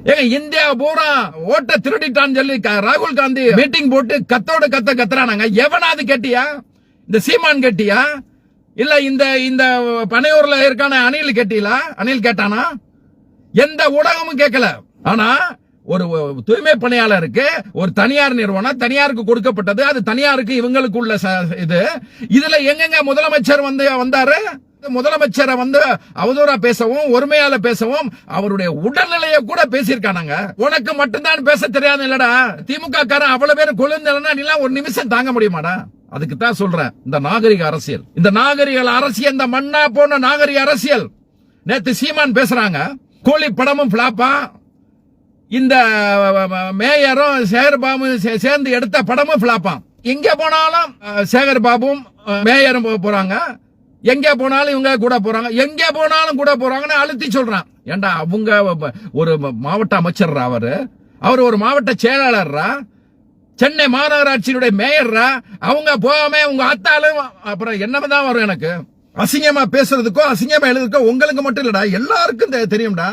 ஏங்க இந்தியா பூரா ஓட்ட திருடிட்டான்னு சொல்லி ராகுல் காந்தி மீட்டிங் போட்டு கத்துறானாங்க. எவனாவது கேட்டியா? இந்த சீமான் கேட்டியா? இல்ல இந்த பனையூர்ல இருக்கான அணில் கேட்டீங்களா? அணில் கேட்டானா? எந்த ஊடகமும் கேட்கல. ஆனா ஒரு தூய்மை பணியாளருக்கு ஒரு தனியார் நிறுவனம், தனியாருக்கு கொடுக்கப்பட்டது, அது தனியாருக்கு இவங்களுக்கு உள்ள இதுல எங்கெங்க முதலமைச்சர் வந்தாரு? முதலமைச்சரை அவதூறா பேசவும், ஒருமையால பேசவும், அவருடைய உடல்நிலையை கூட பேசியிருக்கானாங்க. உனக்கு மட்டும்தான் பேச தெரியாது இல்லடா. திமுக காரன் அவ்வளவு பேர் கொழுந்தா நீ ஒரு நிமிஷம் தாங்க முடியுமாடா? அதுக்கு தான் சொல்றேன், இந்த நாகரிக அரசியல், இந்த நாகரிக அரசியல், இந்த மண்ணா போன நாகரிக அரசியல். நேத்து சீமான் பேசுறாங்க, கூலி படமும் பிளாப்பா, இந்த மேயரும் சேகர் பாபு சேர்ந்து எடுத்த படமும் பிளாப்பாம். எங்க போனாலும் சேகர் பாபும் மேயரும் போறாங்க, எங்க போனாலும் இவங்க கூட போறாங்க, எங்க போனாலும் கூட போறாங்கன்னு அழுத்தி சொல்றான். ஏண்டா அவங்க ஒரு மாவட்ட அமைச்சர், அவர் ஒரு மாவட்ட செயலாளர், சென்னை மாநகராட்சியினுடைய மேயர், அவங்க போகாம உங்க அத்தாலும் அப்புறம் என்னதான் வரும்? எனக்கு அசிங்கமா பேசுறதுக்கோ அசிங்கமா எழுதுறதுக்கோ உங்களுக்கு மட்டும் இல்லடா, எல்லாருக்கும் தெரியும்டா.